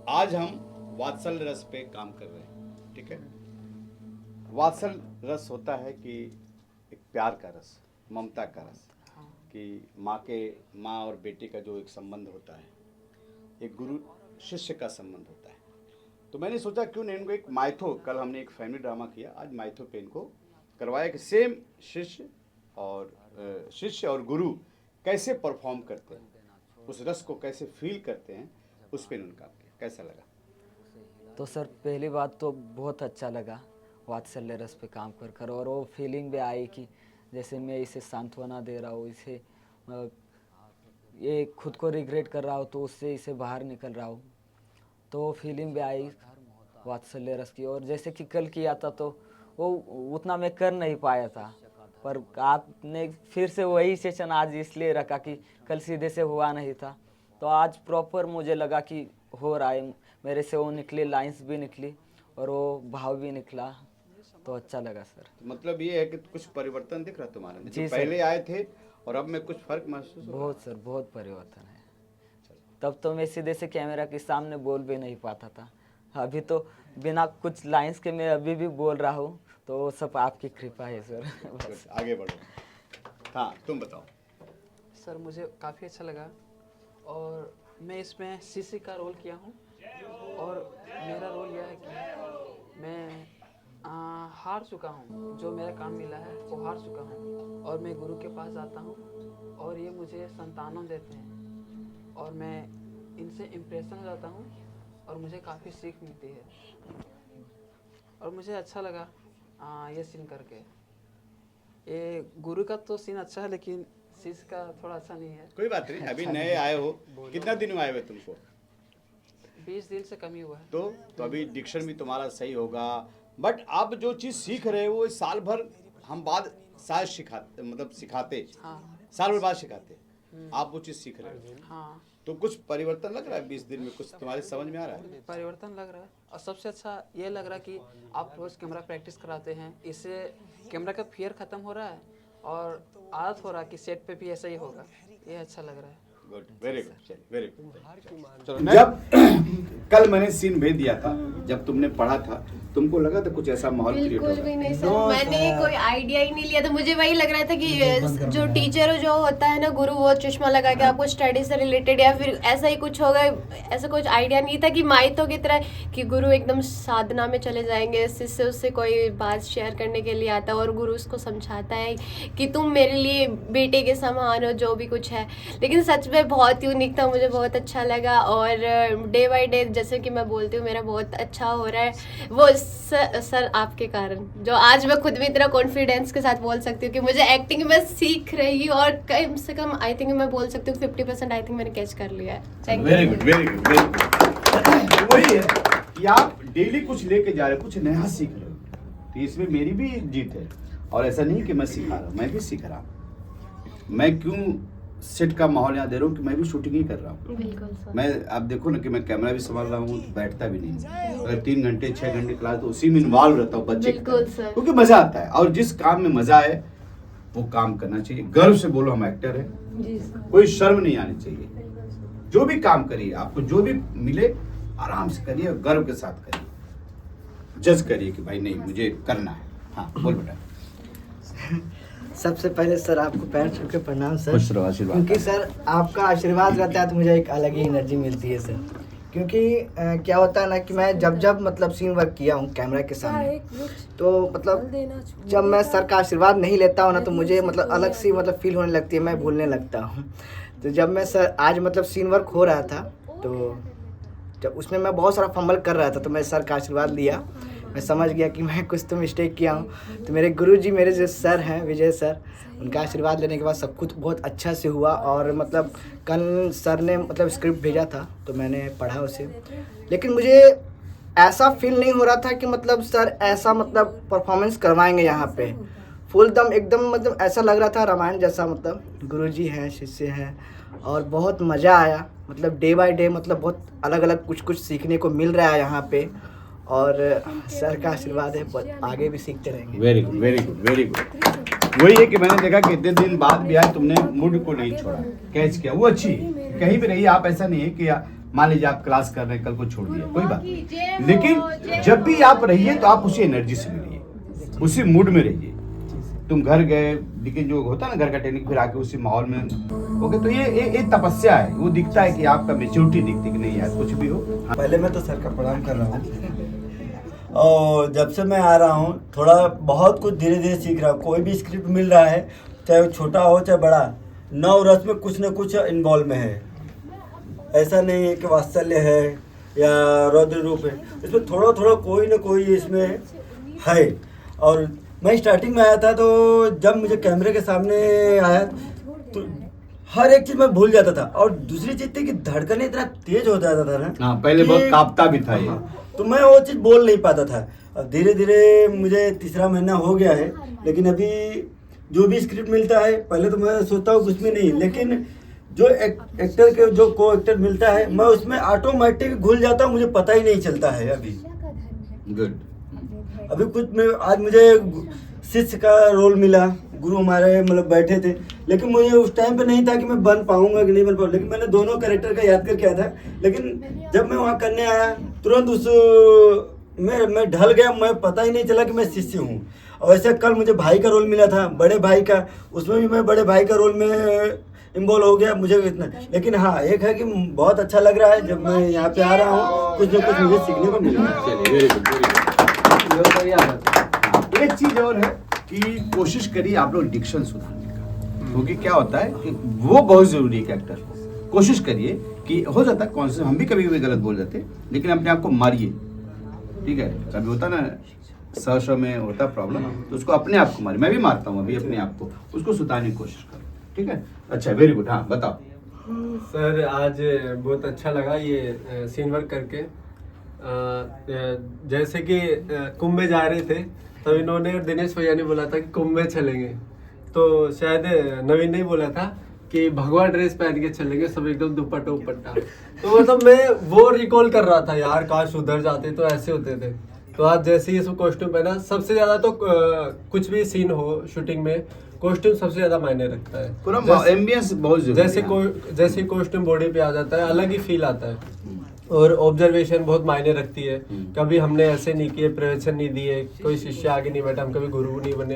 आज हम वात्सल्य रस पे काम कर रहे हैं, ठीक है। वात्सल्य रस होता है कि एक प्यार का रस, ममता का रस, कि माँ और बेटे का जो एक संबंध होता है, एक गुरु शिष्य का संबंध होता है। तो मैंने सोचा क्यों नहीं इनको एक माइथो, कल हमने एक फैमिली ड्रामा किया, आज माइथो पे इनको करवाया कि सेम शिष्य और गुरु कैसे परफॉर्म करते हैं, उस रस को कैसे फील करते हैं, उस पर इन्होंने काम किया। कैसा लगा? तो सर पहली बात तो बहुत अच्छा लगा वात्सल्य रस पे काम कर कर, और वो फीलिंग भी आई कि जैसे मैं इसे सांत्वना दे रहा हूँ, इसे ये खुद को रिग्रेट कर रहा हूँ तो उससे इसे बाहर निकल रहा हूँ, तो वो फीलिंग भी आई वात्सल्य रस की। और जैसे कि कल किया था तो वो उतना मैं कर नहीं पाया था, पर आपने फिर से वही सेशन आज इसलिए रखा कि कल सीधे से हुआ नहीं था, तो आज प्रॉपर मुझे लगा कि हो रहा है मेरे से, वो निकली लाइंस भी निकली और वो भाव भी निकला, तो अच्छा लगा सर। मतलब ये है कि कुछ परिवर्तन दिख रहा है तुम्हारे में, जो जी सर। पहले आए थे और अब में कुछ फर्क महसूस हो रहा है? बहुत सर, बहुत परिवर्तन है। तब तो मैं सीधे से कैमरा के सामने बोल भी नहीं पाता था, अभी तो बिना कुछ लाइंस के मैं अभी भी बोल रहा हूँ, तो वो सब आपकी कृपा है सर। बस। आगे बढ़ो। हाँ, तुम बताओ। सर मुझे काफ़ी अच्छा लगा, और मैं इसमें सीसी का रोल किया हूँ, और मेरा रोल यह है कि मैं हार चुका हूँ, जो मेरा काम मिला है वो हार चुका हूँ, और मैं गुरु के पास आता हूँ और ये मुझे संतानों देते हैं, और मैं इनसे इम्प्रेशन हो जाता हूँ और मुझे काफ़ी सीख मिलती है, और मुझे अच्छा लगा ये सीन करके। ये गुरु का तो सीन अच्छा है, लेकिन शिष्य का थोड़ा अच्छा नहीं है। कोई बात नहीं, अभी नए आए हो, कितना दिन हुआ है तुमको? 20 दिन से कम ही हुआ है। तो अभी डिक्शन भी तुम्हारा सही होगा, बट आप जो चीज़ सीख रहे हो वो साल भर हम बाद शायद सिखाते, हाँ साल भर बाद सिखाते, आप वो चीज़ सीख रहे हो, हाँ, तो कुछ परिवर्तन लग रहा है 20 दिन में? कुछ तुम्हारे समझ में आ रहा है? परिवर्तन लग रहा है, और सबसे अच्छा ये लग रहा है कि आप रोज़ कैमरा प्रैक्टिस कराते हैं, इससे कैमरा का फियर ख़त्म हो रहा है, और आदत हो रहा है कि सेट पे भी ऐसा ही होगा। ये अच्छा लग रहा है। गुड, वेरी गुड, चलिए वेरी गुड। जब कल मैंने सीन भेज दिया था, जब तुमने पढ़ा था, तुमको लगा था कुछ ऐसा माहौल क्रिएट बिल्कुल होगा? भी नहीं सर, मैंने कोई आइडिया ही नहीं लिया था। मुझे वही लग रहा था कि जो टीचर जो होता है ना गुरु, वो चश्मा लगा के आपको स्टडी से रिलेटेड या फिर ऐसा ही कुछ होगा, ऐसा कुछ आइडिया नहीं था कि माइथो की तरह कि गुरु एकदम साधना में चले जाएंगे, शिष्य उससे कोई बात शेयर करने के लिए आता है और गुरु उसको समझाता है कि तुम मेरे लिए बेटे के समान हो, जो भी कुछ है। लेकिन सच में बहुत यूनिक था, मुझे बहुत अच्छा लगा, और डे बाय डे जैसे कि मैं बोलती हूँ मेरा बहुत अच्छा हो रहा है, वो सर आपके कारण, जो आज मैं खुद भी इतना कॉन्फिडेंस के साथ बोल सकती हूँ कि मुझे एक्टिंग में सीख रही हूँ, और कम से कम आई थिंक मैं बोल सकती हूँ 50% आई थिंक मैंने कैच कर लिया है। Thank you. Very good, very good, very good. वही है कि आप डेली कुछ लेके जा रहे हो, कुछ नया सीख रहे हो, तो इसमें मेरी भी जीत है। और ऐसा नहीं कि मैं सिखा रहा हूँ, मैं भी सीख रहा हूँ। मैं क्यों सेट का माहौल यहाँ दे रहा हूँ कि मैं भी शूटिंग ही कर रहा हूँ। बिल्कुल सर। मैं आप देखो ना कि मैं कैमरा भी संभाल रहा हूँ, बैठता भी नहीं, अगर 3 घंटे 6 घंटे क्लास तो उसी में इन्वॉल्व रहता हूँ बच्चे की बिल्कुल तरह। सर। क्योंकि मजा आता है, और जिस काम में मजा है वो काम करना चाहिए। गर्व से बोलो हम एक्टर हैं, जी सर। कोई शर्म नहीं आनी चाहिए। जो भी काम करिए, आपको जो भी मिले आराम से करिए और गर्व के साथ करिए, जज करिए कि भाई नहीं मुझे करना है। हाँ बोल बेटा। सबसे पहले सर आपको पैर छू के प्रणाम सर, खुश रहो, आशीर्वाद। क्योंकि सर आपका आशीर्वाद रहता है तो मुझे एक अलग ही एनर्जी मिलती है सर। क्योंकि क्या होता है ना कि मैं जब मतलब सीन वर्क किया हूँ कैमरा के सामने, तो मतलब जब मैं सर का आशीर्वाद नहीं लेता हूँ ना तो मुझे मतलब अलग सी मतलब फील होने लगती है, मैं भूलने लगता हूँ। तो जब मैं सर आज मतलब सीन वर्क हो रहा था, तो जब उसमें मैं बहुत सारा फंबल कर रहा था, तो मैं सर का आशीर्वाद लिया, मैं समझ गया कि मैं कुछ तो मिस्टेक किया हूँ। तो मेरे गुरुजी, मेरे जो सर हैं विजय सर, उनका आशीर्वाद लेने के बाद सब कुछ बहुत अच्छा से हुआ। और मतलब कल सर ने मतलब स्क्रिप्ट भेजा था तो मैंने पढ़ा उसे, लेकिन मुझे ऐसा फील नहीं हो रहा था कि मतलब सर ऐसा मतलब परफॉर्मेंस करवाएंगे यहाँ पे फुल दम एकदम, मतलब ऐसा लग रहा था रामायण जैसा, मतलब गुरुजी हैं, शिष्य हैं, और बहुत मज़ा आया। मतलब डे बाय डे मतलब बहुत अलग अलग कुछ सीखने को मिल रहा है यहाँ पे, और सर का आशीर्वाद है, बहुत आगे भी सीखते रहेंगे। Very good, very good, very good. वही है कि मैंने देखा कि इतने दिन बाद भी आज तुमने मूड को नहीं छोड़ा, कैच किया, वो अच्छी है। कहीं भी रहिए आप, ऐसा नहीं है कि मान लीजिए आप क्लास कर रहे हैं, कल को छोड़ दिया, कोई बात नहीं, लेकिन जब भी आप रहिए तो आप उसी एनर्जी से मिलिए, उसी मूड में रहिए। तुम घर गए, लेकिन जो होता है ना घर का टेक्निक, फिर आके उसी माहौल में हो गए, तो ये तपस्या है। वो दिखता है कि आपका मेच्योरिटी दिखती कि नहीं यार कुछ भी हो। पहले मैं तो सर का प्रणाम कर रहा हूँ, और जब से मैं आ रहा हूँ थोड़ा बहुत कुछ धीरे धीरे सीख रहा हूँ। कोई भी स्क्रिप्ट मिल रहा है, चाहे वो छोटा हो चाहे बड़ा, 9 रस में कुछ न कुछ इन्वॉल्व में है। ऐसा नहीं है कि वात्सल्य है या रौद्र रूप है, इसमें थोड़ा थोड़ा कोई ना कोई इसमें है। और मैं स्टार्टिंग में आया था तो जब मुझे कैमरे के सामने आया तो हर एक चीज़ मैं भूल जाता था, और दूसरी चीज़ थी कि धड़कने इतना तेज हो जाता था ना। हाँ, पहले कि- बहुत कांपता भी था ये। हाँ, तो मैं वो चीज़ बोल नहीं पाता था। अब धीरे धीरे मुझे 3रा महीना हो गया है, लेकिन अभी जो भी स्क्रिप्ट मिलता है, पहले तो मैं सोचता हूँ कुछ भी नहीं, लेकिन जो एक्टर के जो को एक्टर मिलता है, मैं उसमें ऑटोमेटिक घुल जाता हूँ, मुझे पता ही नहीं चलता है। गुड। अभी कुछ में आज मुझे शिष्य का रोल मिला, गुरु हमारे मतलब बैठे थे, लेकिन मुझे उस टाइम पे नहीं था कि मैं बन पाऊंगा कि नहीं बन पाऊंगा, लेकिन मैंने दोनों कैरेक्टर का याद करके आया था। लेकिन जब मैं वहाँ करने आया तुरंत उस मैं ढल गया, मैं पता ही नहीं चला कि मैं शिष्य हूँ। और वैसे कल मुझे भाई का रोल मिला था, बड़े भाई का, उसमें भी मैं बड़े भाई का रोल में इन्वॉल्व हो गया। मुझे इतना, लेकिन हाँ एक है कि बहुत अच्छा लग रहा है, जब मैं यहाँ पे आ रहा हूँ कुछ न कुछ मुझे सीखने को मिल रहा है। चलिए, वेरी गुड, एक चीज और है कि कोशिश करिए आप लोग डिक्शन सुधारने का, क्योंकि क्या होता है कि वो बहुत जरूरी है एक्टर को। कोशिश करिए कि हो जाता है कौन से, हम भी कभी कभी गलत बोल जाते हैं, लेकिन अपने आप को मारिए, ठीक है। कभी होता ना सर्श में होता प्रॉब्लम, तो उसको अपने आप को मारिए। मैं भी मारता हूँ अभी अपने आप को, उसको सुधारने की कोशिश करो, ठीक है। अच्छा, वेरी गुड। हाँ बताओ सर, आज बहुत अच्छा लगा ये सीन वर्क करके। जैसे कि कुंभ में जा रहे थे, तब इन्होंने और दिनेश भैया ने बोला था कि कुंभ में चलेंगे, तो शायद नवीन ने बोला था कि भगवा ड्रेस पहन के चलेंगे, सब एकदम दुपट्टा उपट्टा। तो मतलब मैं वो रिकॉल कर रहा था, यार काश उधर जाते तो ऐसे होते थे। तो आज जैसे ही सब कॉस्ट्यूम पहना, सबसे ज्यादा तो कुछ भी सीन हो शूटिंग में, कॉस्ट्यूम सबसे ज्यादा मायने रखता है। पूरा एम्बियंस बहुत जरूरी है। जैसे कॉस्ट्यूम बॉडी पे आ जाता है, अलग ही फील आता है। और ऑब्जर्वेशन बहुत मायने रखती है। कभी हमने ऐसे नहीं किए, प्रवचन नहीं दिए, कोई शिष्य आगे नहीं बैठा, हम कभी गुरु नहीं बने।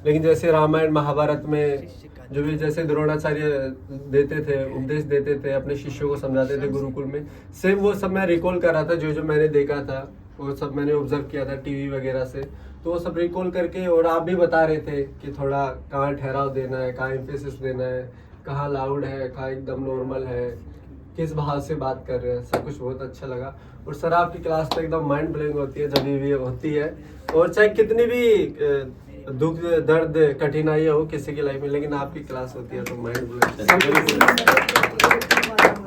लेकिन जैसे रामायण महाभारत में जो भी जैसे द्रोणाचार्य देते थे, उपदेश देते थे, अपने शिष्यों को समझाते थे गुरुकुल में, सेम वो सब मैं रिकॉल कर रहा था। जो जो मैंने देखा था वो सब मैंने ऑब्जर्व किया था टीवी वगैरह से, तो वो सब रिकॉल करके। और आप भी बता रहे थे कि थोड़ा कहाँ ठहराव देना है, कहाँ एम्फेसिस देना है, कहाँ लाउड है, कहाँ एकदम नॉर्मल है, किस भाव से बात कर रहे हैं, सब कुछ बहुत अच्छा लगा। और सर आपकी क्लास तो एकदम माइंड ब्लोइंग होती है जब भी होती है, और चाहे कितनी भी दुख दर्द कठिनाई हो किसी की लाइफ में, लेकिन आपकी क्लास होती है तो माइंड ब्लोइंग।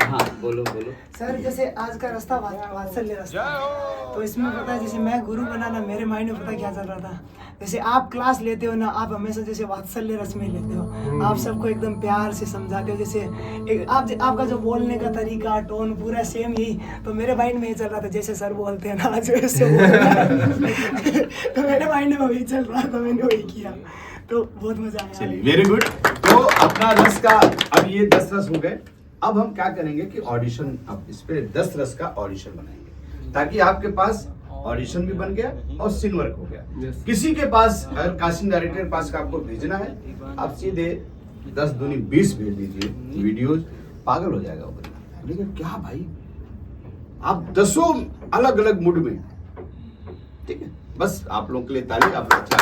हाँ बोलो बोलो। सर जैसे आज का रास्ता वात्सल्य रास्ता, तो इसमें पता है जैसे मैं गुरु बना ना, मेरे माइंड में पता क्या चल रहा था, जैसे आप क्लास लेते हो ना, आप हमेशा जैसे वात्सल्य रस में लेते हो, आप सबको एकदम प्यार से समझाते हो। जैसे आपका जो बोलने का तरीका, टोन पूरा सेम यही, तो मेरे माइंड में ये चल रहा था जैसे सर बोलते हैं ना, आज वैसे तो मेरे माइंड में वही चल रहा था, मैंने वही किया, तो बहुत मजा आया। चलिए, वेरी गुड। तो अपना रस का अब ये 10 रस हो गए। अब हम क्या करेंगे कि ऑडिशन, अब इस पे 10 रस का ऑडिशन बनाएंगे, ताकि आपके पास ऑडिशन भी बन गया और सीन वर्क हो गया। किसी के पास अगर कास्टिंग डायरेक्टर के पास आपको भेजना है, आप सीधे 10 दूनी 20 भेज दीजिए वीडियोज, पागल हो जाएगा वो बंदा। लेकिन क्या भाई, आप 10 अलग अलग मूड में, ठीक है। बस आप लोगों के लिए ताली, आप लोग अच्छा